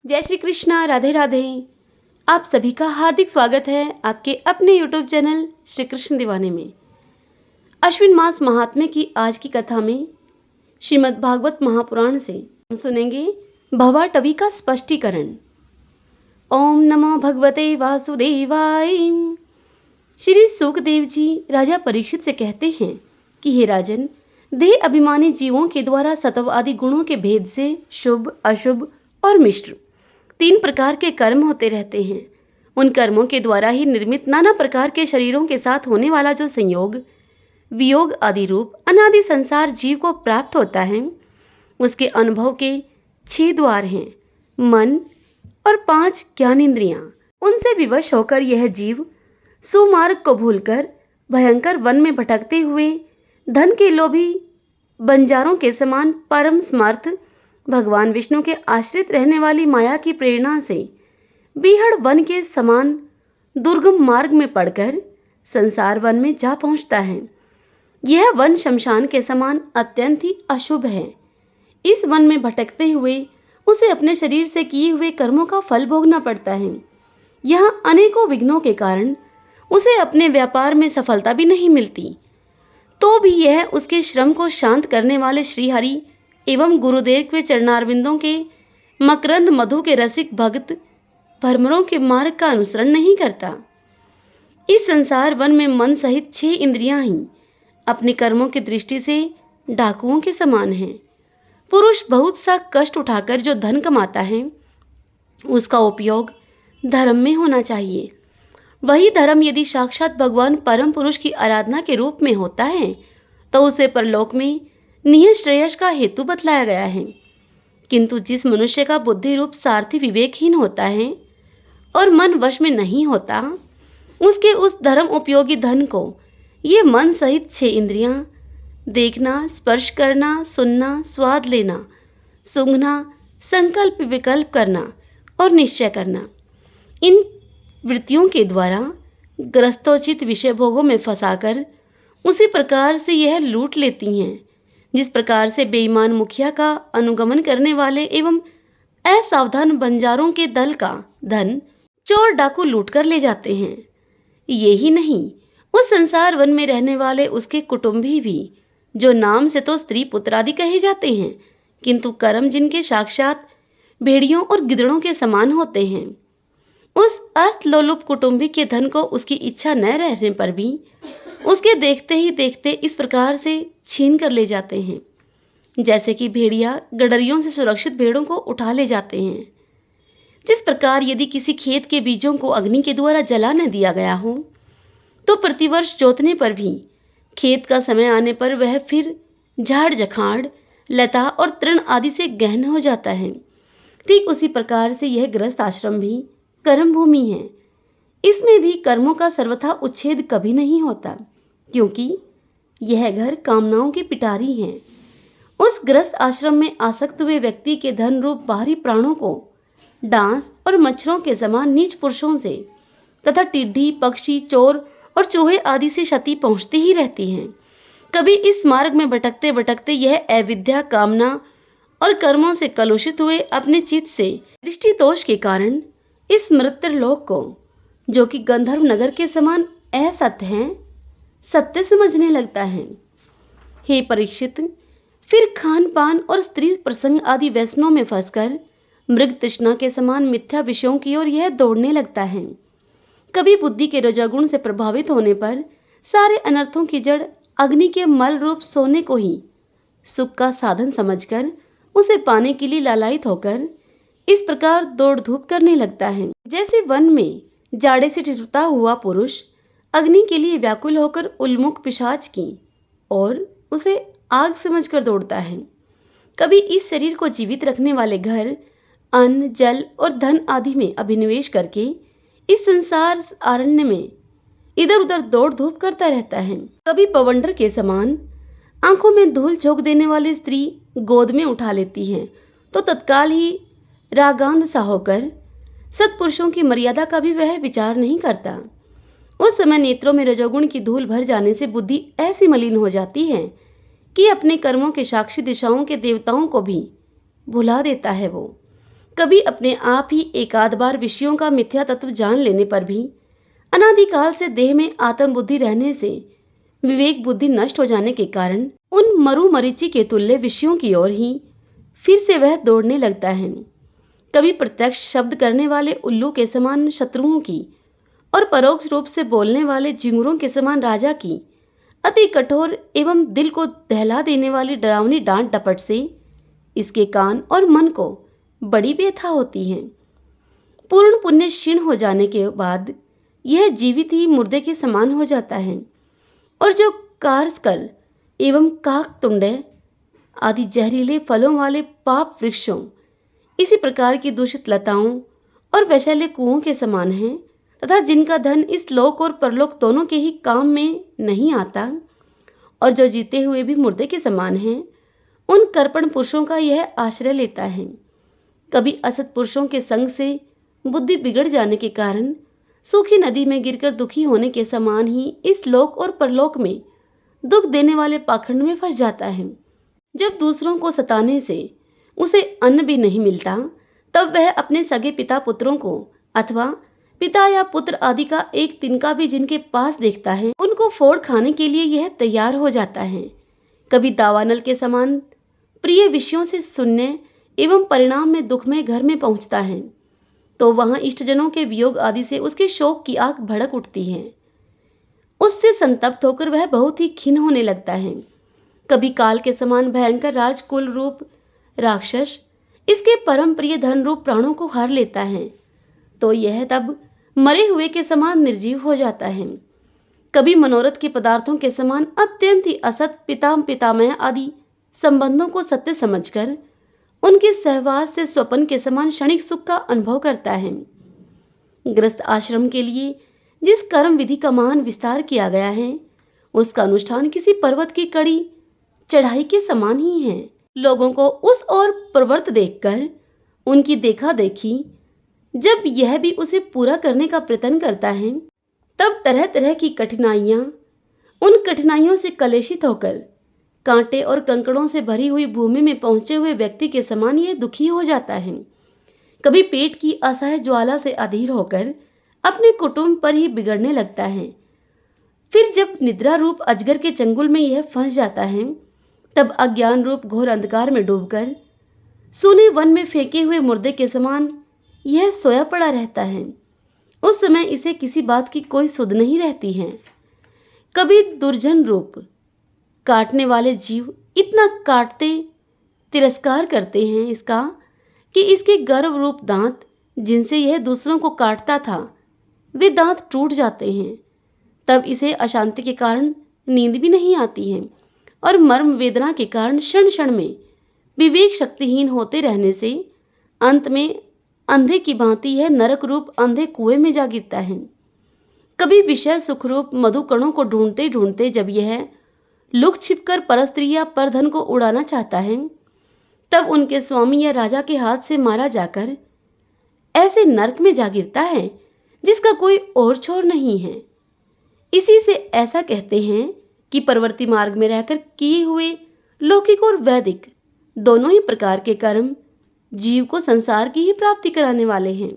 जय श्री कृष्णा, राधे राधे। आप सभी का हार्दिक स्वागत है आपके अपने यूट्यूब चैनल श्री कृष्ण दीवाने में। अश्विन मास महात्म्य की आज की कथा में श्रीमद् भागवत महापुराण से हम सुनेंगे भवाटवी का स्पष्टीकरण। ओम नमो भगवते वासुदेवाय। श्री सुखदेव जी राजा परीक्षित से कहते हैं कि हे राजन, देह अभिमानी जीवों के द्वारा सत्व आदि गुणों के भेद से शुभ, अशुभ और मिश्र 3 प्रकार के कर्म होते रहते हैं। उन कर्मों के द्वारा ही निर्मित नाना प्रकार के शरीरों के साथ होने वाला जो संयोग, वियोग आदि रूप अनादि संसार जीव को प्राप्त होता है, उसके अनुभव के 6 द्वार हैं, मन और 5 ज्ञानेंद्रियां। उनसे विवश होकर यह जीव सुमार्ग को भूलकर भयंकर वन में भटकते हुए धन के लोभी बंजारों के समान परम समर्थ भगवान विष्णु के आश्रित रहने वाली माया की प्रेरणा से बीहड़ वन के समान दुर्गम मार्ग में पड़कर संसार वन में जा पहुंचता है। यह वन शमशान के समान अत्यंत ही अशुभ है। इस वन में भटकते हुए उसे अपने शरीर से किए हुए कर्मों का फल भोगना पड़ता है। यहाँ अनेकों विघ्नों के कारण उसे अपने व्यापार में सफलता भी नहीं मिलती, तो भी यह उसके श्रम को शांत करने वाले श्रीहरि एवं गुरुदेव के चरणारविंदों के मकरंद मधु के रसिक भक्त भ्रमरों के मार्ग का अनुसरण नहीं करता। इस संसार वन में मन सहित 6 इंद्रियां ही अपने कर्मों की दृष्टि से डाकुओं के समान हैं। पुरुष बहुत सा कष्ट उठाकर जो धन कमाता है, उसका उपयोग धर्म में होना चाहिए। वही धर्म यदि साक्षात भगवान परम पुरुष की आराधना के रूप में होता है तो उसे परलोक में निहित श्रेयस का हेतु बतलाया गया है। किंतु जिस मनुष्य का बुद्धि रूप सारथी विवेकहीन होता है और मन वश में नहीं होता, उसके उस धर्म उपयोगी धन को ये मन सहित 6 इंद्रियां देखना, स्पर्श करना, सुनना, स्वाद लेना, सूंघना, संकल्प विकल्प करना और निश्चय करना, इन वृत्तियों के द्वारा ग्रस्तोचित विषय भोगों में फंसाकर उसी प्रकार से यह लूट लेती हैं जिस प्रकार से बेईमान मुखिया का अनुगमन करने वाले एवं असावधान बंजारों के दल का धन चोर डाकू लूट कर ले जाते हैं। यही नहीं, उस संसार वन में रहने वाले उसके कुटुंबी भी, जो नाम से तो स्त्री पुत्रादि कहे जाते हैं, किंतु कर्म जिनके साक्षात भेड़ियों और गिदड़ों के समान होते हैं, उस अर्थ लोलुप कुटुंबी के धन को उसकी इच्छा न रहने पर भी उसके देखते ही देखते इस प्रकार से छीन कर ले जाते हैं, जैसे कि भेड़िया गडरियों से सुरक्षित भेड़ों को उठा ले जाते हैं। जिस प्रकार यदि किसी खेत के बीजों को अग्नि के द्वारा जला न दिया गया हो तो प्रतिवर्ष जोतने पर भी खेत का समय आने पर वह फिर झाड़ जखाड़, लता और तृण आदि से गहन हो जाता है। ठीक उसी प्रकार से यह गृहस्थ आश्रम भी कर्म भूमि है। इसमें भी कर्मों का सर्वथा उच्छेद कभी नहीं होता, क्योंकि यह घर कामनाओं की पिटारी है। उस गृहस्थ आश्रम में आसक्त हुए व्यक्ति के धन रूप बाहरी प्राणों को डांस और मच्छरों के समान नीच पुरुषों से तथा टिड्डी, पक्षी, चोर और चूहे आदि से क्षति पहुंचती ही रहती है। कभी इस मार्ग में भटकते भटकते यह अविद्या, कामना और कर्मों से कलुषित हुए अपने चित्त से दृष्टि दोष के कारण इस मृत्युलोक को, जो कि गंधर्व नगर के समान असत्य है, सत्य समझने लगता है। हे परीक्षित, फिर खान पान और स्त्री प्रसंग आदि व्यसनों में फंसकर मृग तृष्णा के समान मिथ्या विषयों की ओर यह दौड़ने लगता है। कभी बुद्धि के रजोगुण से प्रभावित होने पर सारे अनर्थों की जड़ अग्नि के मल रूप सोने को ही सुख का साधन समझकर उसे पाने के लिए लालायित होकर इस प्रकार दौड़ धूप करने लगता है। जैसे वन में जाड़े से ठिठुरता हुआ पुरुष अग्नि के लिए व्याकुल होकर उन्मुख पिशाच की और उसे आग समझकर दौड़ता है। कभी इस शरीर को जीवित रखने वाले घर, अन्न, जल और धन आदि में अभिनिवेश करके इस संसार अरण्य में इधर उधर दौड़ धूप करता रहता है। कभी पवंडर के समान आंखों में धूल झोंक देने वाली स्त्री गोद में उठा लेती है तो तत्काल ही रागांध सा होकर सत्पुरुषों की मर्यादा का भी वह विचार नहीं करता। उस समय नेत्रों में रजोगुण की धूल भर जाने से बुद्धि ऐसी मलिन हो जाती है कि अपने कर्मों के साक्षी दिशाओं के देवताओं को भी भुला देता है वो। कभी अपने आप ही एकाध बार विषयों का मिथ्या तत्व जान लेने पर भी अनादिकाल से देह में आत्म बुद्धि रहने से विवेक बुद्धि नष्ट हो जाने के कारण उन मरु मरीचि के तुल्य विषयों की ओर ही फिर से वह दौड़ने लगता है। कभी प्रत्यक्ष शब्द करने वाले उल्लू के समान शत्रुओं की और परोक्ष रूप से बोलने वाले झिंगुरों के समान राजा की अति कठोर एवं दिल को दहला देने वाली डरावनी डांट डपट से इसके कान और मन को बड़ी व्यथा होती है। पूर्ण पुण्य क्षीण हो जाने के बाद यह जीवित ही मुर्दे के समान हो जाता है और जो कारस्कर एवं काकतुंडे आदि जहरीले फलों वाले पाप वृक्षों, इसी प्रकार की दूषित लताओं और वैशाल्य कुओं के समान हैं तथा जिनका धन इस लोक और परलोक दोनों के ही काम में नहीं आता और जो जीते हुए भी मुर्दे के समान हैं, उन कर्पण पुरुषों का यह आश्रय लेता है। कभी असत पुरुषों के संग से बुद्धि बिगड़ जाने के कारण सूखी नदी में गिरकर दुखी होने के समान ही इस लोक और परलोक में दुख देने वाले पाखंड में फंस जाता है। जब दूसरों को सताने से उसे अन्न भी नहीं मिलता, तब वह अपने सगे पिता पुत्रों को अथवा पिता या पुत्र आदि का एक तिनका भी जिनके पास देखता है, उनको फोड़ खाने के लिए यह तैयार हो जाता है। कभी दावानल के समान प्रिय विषयों से सुनने एवं परिणाम में दुखमय घर में पहुंचता है तो वहां इष्टजनों के वियोग आदि से उसके शोक की आग भड़क उठती है। उससे संतप्त होकर वह बहुत ही खिन्न होने लगता है। कभी काल के समान भयंकर राजकुल रूप राक्षस इसके परम प्रिय धन रूप प्राणों को हार लेता है तो यह तब मरे हुए के समान निर्जीव हो जाता है। कभी मनोरथ के पदार्थों के समान अत्यंत ही असत पितामह आदि संबंधों को सत्य समझकर उनके सहवास से स्वप्न के समान क्षणिक सुख का अनुभव करता है। गृहस्थ आश्रम के लिए जिस कर्म विधि का महान विस्तार किया गया है, उसका अनुष्ठान किसी पर्वत की कड़ी चढ़ाई के समान ही है। लोगों को उस ओर प्रवृत्त देखकर उनकी देखा देखी जब यह भी उसे पूरा करने का प्रयत्न करता है, तब तरह तरह की कठिनाइयां उन कठिनाइयों से कलेशित होकर कांटे और कंकड़ों से भरी हुई भूमि में पहुंचे हुए व्यक्ति के समान यह दुखी हो जाता है। कभी पेट की असह्य ज्वाला से अधीर होकर अपने कुटुंब पर ही बिगड़ने लगता है। फिर जब निद्रा रूप अजगर के चंगुल में यह फंस जाता है, तब अज्ञान रूप घोर अंधकार में डूबकर सूने वन में फेंके हुए मुर्दे के समान यह सोया पड़ा रहता है। उस समय इसे किसी बात की कोई सुध नहीं रहती है। कभी दुर्जन रूप काटने वाले जीव इतना काटते तिरस्कार करते हैं इसका कि इसके गर्व रूप दांत जिनसे यह दूसरों को काटता था, वे दांत टूट जाते हैं। तब इसे अशांति के कारण नींद भी नहीं आती है और मर्म वेदना के कारण क्षण क्षण में विवेक शक्तिहीन होते रहने से अंत में अंधे की भांति यह नरक रूप अंधे कुएं में जा गिरता है। कभी विषय सुख रूप मधुकणों को ढूंढते ढूंढते जब यह लुक छिपकर परस्त्री या परधन को उड़ाना चाहता है, तब उनके स्वामी या राजा के हाथ से मारा जाकर ऐसे नरक में जा गिरता है जिसका कोई और छोर नहीं है। इसी से ऐसा कहते हैं कि परवर्ती मार्ग में रहकर किए हुए लौकिक और वैदिक दोनों ही प्रकार के कर्म जीव को संसार की ही प्राप्ति कराने वाले हैं।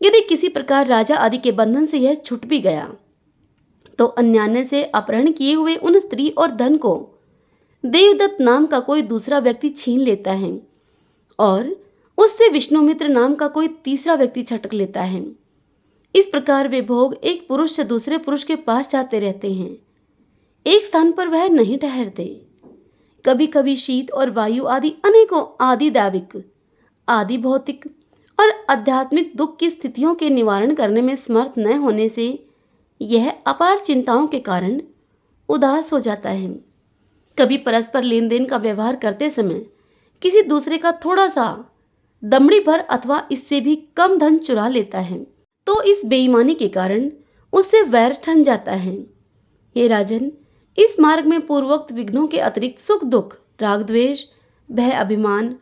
यदि किसी प्रकार राजा आदि के बंधन से यह छूट भी गया तो अन्यान्य से अपहरण किए हुए उन स्त्री और धन को देवदत्त नाम का कोई दूसरा व्यक्ति छीन लेता है और उससे विष्णुमित्र नाम का कोई तीसरा व्यक्ति छटक लेता है। इस प्रकार वे भोग एक पुरुष से दूसरे पुरुष के पास जाते रहते हैं, एक स्थान पर वह नहीं ठहरते। कभी कभी शीत और वायु आदि अनेकों आदि दैविक आदि भौतिक और आध्यात्मिक दुख की स्थितियों के निवारण करने में समर्थ न होने से यह अपार चिंताओं के कारण उदास हो जाता है। कभी परस्पर लेन देन का व्यवहार करते समय किसी दूसरे का थोड़ा सा दमड़ी भर अथवा इससे भी कम धन चुरा लेता है तो इस बेईमानी के कारण उससे वैर ठन जाता है। हे राजन, इस मार्ग में पूर्वोक्त विघ्नों के अतिरिक्त सुख दुख, राग द्वेष, भय अभिमान,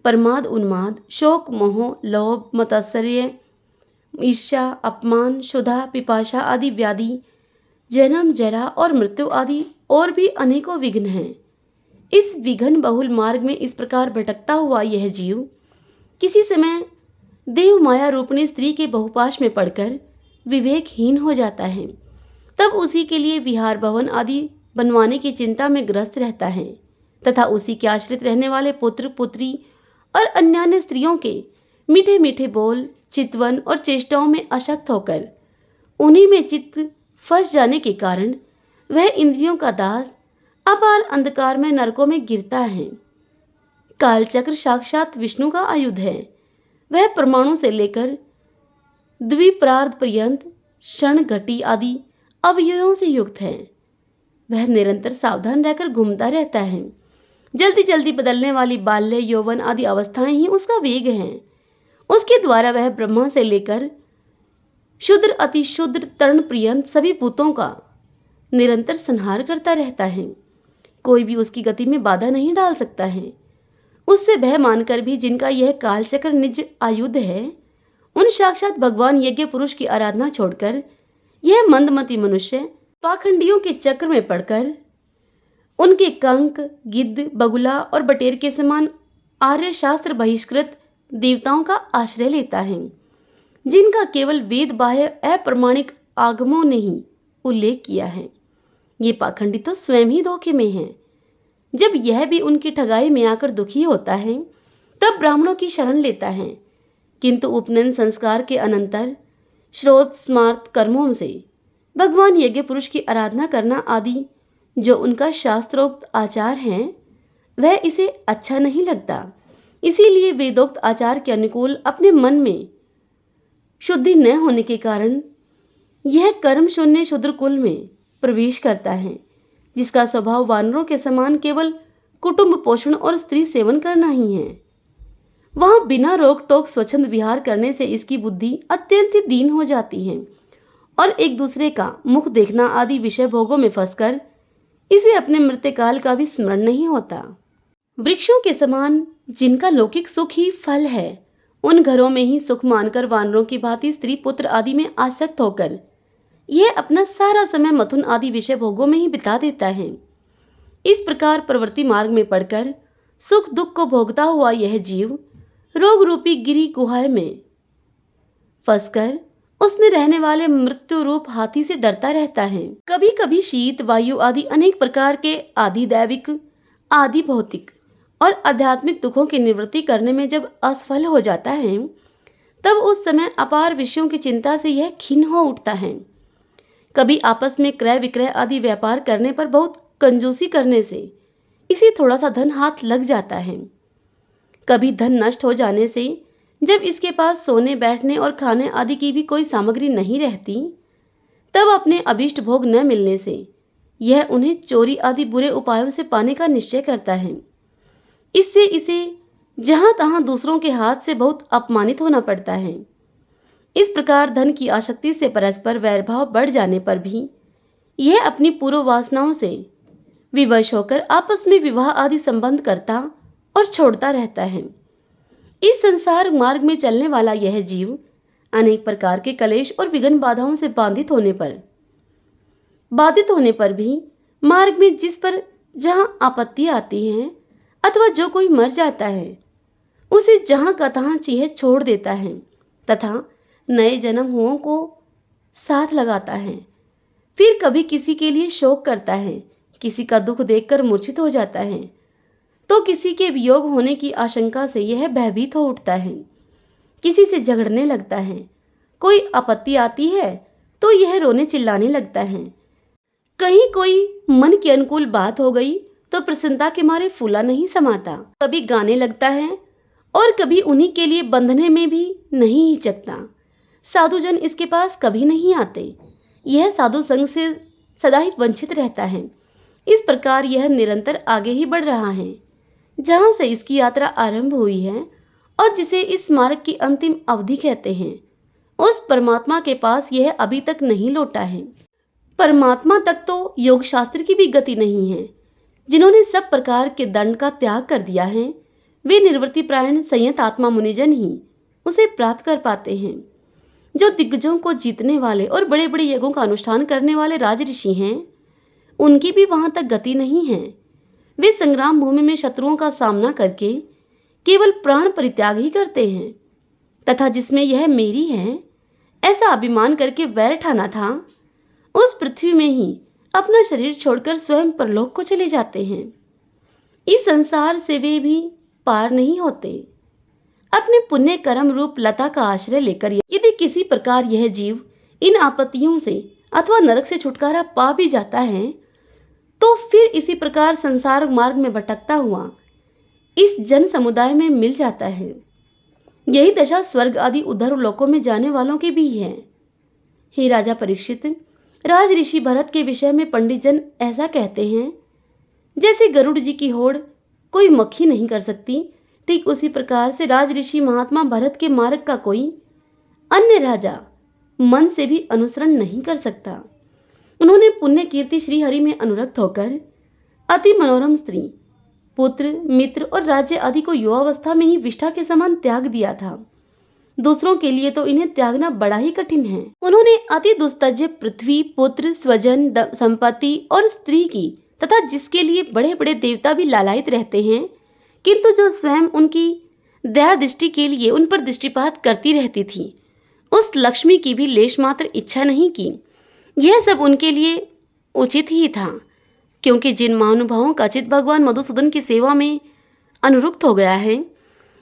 प्रमाद उन्माद, शोक मोह, लोभ, मत्सर्य, ईर्ष्या, अपमान, क्षुधा, पिपाशा आदि व्याधि, जन्म जरा और मृत्यु आदि और भी अनेकों विघ्न हैं। इस विघ्न बहुल मार्ग में इस प्रकार भटकता हुआ यह जीव किसी समय देव माया रूपणी स्त्री के बहुपाश में पड़कर विवेकहीन हो जाता है, तब उसी के लिए विहार भवन आदि बनवाने की चिंता में ग्रस्त रहता है तथा उसी के आश्रित रहने वाले पुत्र पुत्री और अन्यान्य स्त्रियों के मीठे मीठे बोल, चितवन और चेष्टाओं में अशक्त होकर उन्हीं में चित्त फंस जाने के कारण वह इंद्रियों का दास अपार अंधकार में नरकों में गिरता है। कालचक्र साक्षात विष्णु का आयुध है। वह परमाणु से लेकर द्विपरार्ध पर्यंत क्षण घटी आदि अवयवों से युक्त है। वह निरंतर सावधान रहकर घूमता रहता है। जल्दी जल्दी बदलने वाली बाल्य, यौवन आदि अवस्थाएं ही उसका वेग हैं। उसके द्वारा वह ब्रह्मा से लेकर शुद्र अति शुद्र तरण पर्यंत सभी भूतों का निरंतर संहार करता रहता है। कोई भी उसकी गति में बाधा नहीं डाल सकता है। उससे भय मानकर भी जिनका यह कालचक्र निज आयुध है, उन साक्षात भगवान यज्ञ पुरुष की आराधना छोड़कर यह मंदमती मनुष्य पाखंडियों के चक्र में पड़कर उनके कंक, गिद्ध, बगुला और बटेर के समान आर्य शास्त्र बहिष्कृत देवताओं का आश्रय लेता है, जिनका केवल वेद बाह्य अप्रमाणिक आगमों ने ही उल्लेख किया है। ये पाखंडी तो स्वयं ही धोखे में हैं। जब यह भी उनकी ठगाई में आकर दुखी होता है, तब ब्राह्मणों की शरण लेता है, किंतु उपनयन संस्कार के अनंतर श्रोत स्मार्त कर्मों से भगवान यज्ञ पुरुष की आराधना करना आदि जो उनका शास्त्रोक्त आचार है, वह इसे अच्छा नहीं लगता। इसीलिए वेदोक्त आचार के अनुकूल अपने मन में शुद्धि न होने के कारण यह कर्म शून्य शूद्र कुल में प्रवेश करता है, जिसका स्वभाव वानरों के समान केवल कुटुंब पोषण और स्त्री सेवन करना ही है। वहां बिना रोक टोक स्वच्छंद विहार करने से इसकी बुद्धि अत्यंत ही दीन हो जाती है और एक दूसरे का मुख देखना आदि विषय भोगों में फंसकर इसे अपने मृत्यकाल का भी स्मरण नहीं होता। वृक्षों के समान जिनका लौकिक सुख ही फल है, उन घरों में ही सुख मानकर वानरों की भांति स्त्री पुत्र आदि में आसक्त होकर यह अपना सारा समय मथुन आदि विषय भोगों में ही बिता देता है। इस प्रकार प्रवृत्ति मार्ग में पड़कर सुख दुख को भोगता हुआ यह जीव रोग रूपी गिरी गुहा में फंसकर उसमें रहने वाले मृत्यु रूप हाथी से डरता रहता है। कभी कभी शीत, वायु आदि अनेक प्रकार के आदि दैविक, आदि भौतिक और आध्यात्मिक दुखों की निवृत्ति करने में जब असफल हो जाता है, तब उस समय अपार विषयों की चिंता से यह खिन्न हो उठता है। कभी आपस में क्रय विक्रय आदि व्यापार करने पर बहुत कंजूसी करने से इसे थोड़ा सा धन हाथ लग जाता है। कभी धन नष्ट हो जाने से जब इसके पास सोने, बैठने और खाने आदि की भी कोई सामग्री नहीं रहती, तब अपने अभीष्ट भोग न मिलने से यह उन्हें चोरी आदि बुरे उपायों से पाने का निश्चय करता है। इससे इसे जहां तहां दूसरों के हाथ से बहुत अपमानित होना पड़ता है। इस प्रकार धन की आसक्ति से परस्पर वैरभाव बढ़ जाने पर भी यह अपनी पूर्व वासनाओं से विवश होकर आपस में विवाह आदि संबंध करता और छोड़ता रहता है। इस संसार मार्ग में चलने वाला यह जीव अनेक प्रकार के कलेश और विघ्न बाधाओं से बाधित होने पर भी मार्ग में जिस पर जहां आपत्ति आती है अथवा जो कोई मर जाता है, उसे जहां का तहां चीहे छोड़ देता है तथा नए जन्म हुओं को साथ लगाता है। फिर कभी किसी के लिए शोक करता है, किसी का दुख देखकर मूर्छित हो जाता है, तो किसी के वियोग होने की आशंका से यह भयभीत हो उठता है, किसी से झगड़ने लगता है। कोई आपत्ति आती है तो यह रोने चिल्लाने लगता है। कहीं कोई मन के अनुकूल बात हो गई तो प्रसन्नता के मारे फूला नहीं समाता। कभी गाने लगता है और कभी उन्हीं के लिए बंधने में भी नहीं हिचकता। साधुजन इसके पास कभी नहीं आते। यह साधु संग से सदा ही वंचित रहता है। इस प्रकार यह निरंतर आगे ही बढ़ रहा है। जहाँ से इसकी यात्रा आरंभ हुई है और जिसे इस मार्ग की अंतिम अवधि कहते हैं, उस परमात्मा के पास यह अभी तक नहीं लौटा है। परमात्मा तक तो योग शास्त्र की भी गति नहीं है। जिन्होंने सब प्रकार के दंड का त्याग कर दिया है, वे निर्वृत्ति प्रायण संयत आत्मा मुनिजन ही उसे प्राप्त कर पाते हैं। जो दिग्गजों को जीतने वाले और बड़े बड़े यज्ञों का अनुष्ठान करने वाले राज ऋषि हैं, उनकी भी वहां तक गति नहीं है। वे संग्राम भूमि में शत्रुओं का सामना करके केवल प्राण परित्याग ही करते हैं तथा जिसमें यह मेरी है ऐसा अभिमान करके वैर ठाना था, उस पृथ्वी में ही अपना शरीर छोड़कर स्वयं परलोक को चले जाते हैं। इस संसार से वे भी पार नहीं होते। अपने पुण्य कर्म रूप लता का आश्रय लेकर यदि किसी प्रकार यह जीव इन आपत्तियों से अथवा नरक से छुटकारा पा भी जाता है तो फिर इसी प्रकार संसार मार्ग में भटकता हुआ इस जन समुदाय में मिल जाता है। यही दशा स्वर्ग आदि उधर लोकों में जाने वालों की भी है। हे राजा परीक्षित, राज ऋषि भरत के विषय में पंडित जन ऐसा कहते हैं, जैसे गरुड़ जी की होड़ कोई मक्खी नहीं कर सकती, ठीक उसी प्रकार से राज ऋषि महात्मा भरत के मार्ग का कोई अन्य राजा मन से भी अनुसरण नहीं कर सकता। उन्होंने पुण्य कीर्ति श्री हरि में अनुरक्त होकर अति मनोरम स्त्री, पुत्र, मित्र और राज्य आदि को युवावस्था में ही विष्ठा के समान त्याग दिया था। दूसरों के लिए तो इन्हें त्यागना बड़ा ही कठिन है। उन्होंने अति दुस्तज्य पृथ्वी, पुत्र, स्वजन, संपत्ति और स्त्री की तथा जिसके लिए बड़े बड़े देवता भी लालायित रहते हैं, किंतु जो स्वयं उनकी दया दृष्टि के लिए उन पर दृष्टिपात करती रहती थी, उस लक्ष्मी की भी लेश मात्र इच्छा नहीं की। यह सब उनके लिए उचित ही था, क्योंकि जिन महानुभावों का चित भगवान मधुसूदन की सेवा में अनुरुक्त हो गया है,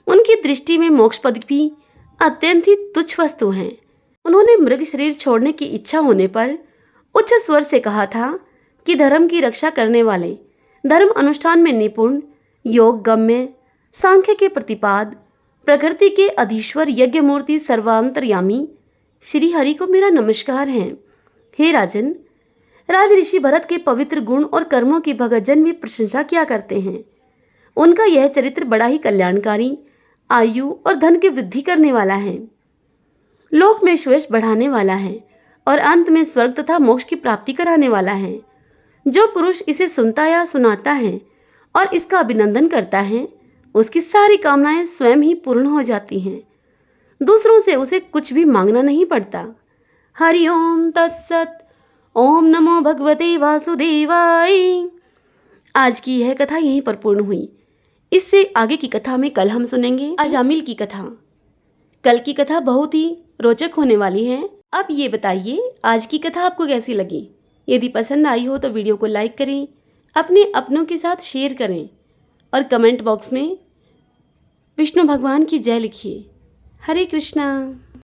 उनकी दृष्टि में मोक्ष पद भी अत्यंत ही तुच्छ वस्तु हैं। उन्होंने मृग शरीर छोड़ने की इच्छा होने पर उच्च स्वर से कहा था कि धर्म की रक्षा करने वाले, धर्म अनुष्ठान में निपुण, योग गम्य, सांख्य के प्रतिपाद, प्रकृति के अधीश्वर, यज्ञ मूर्ति, सर्वांतर्यामी श्री हरि को मेरा नमस्कार है। हे राजन, राज ऋषि भरत के पवित्र गुण और कर्मों की भगतजन भी प्रशंसा किया करते हैं। उनका यह चरित्र बड़ा ही कल्याणकारी, आयु और धन की वृद्धि करने वाला है, लोक में श्वेश बढ़ाने वाला है और अंत में स्वर्ग तथा मोक्ष की प्राप्ति कराने वाला है। जो पुरुष इसे सुनता या सुनाता है और इसका अभिनंदन करता है, उसकी सारी कामनाएं स्वयं ही पूर्ण हो जाती हैं। दूसरों से उसे कुछ भी मांगना नहीं पड़ता। हरि ओम तत्सत। ओम नमो भगवते वासुदेवाय। आज की यह कथा यहीं पर पूर्ण हुई। इससे आगे की कथा में कल हम सुनेंगे अजामिल की कथा। कल की कथा बहुत ही रोचक होने वाली है। अब ये बताइए आज की कथा आपको कैसी लगी। यदि पसंद आई हो तो वीडियो को लाइक करें, अपने अपनों के साथ शेयर करें और कमेंट बॉक्स में विष्णु भगवान की जय लिखिए। हरे कृष्णा।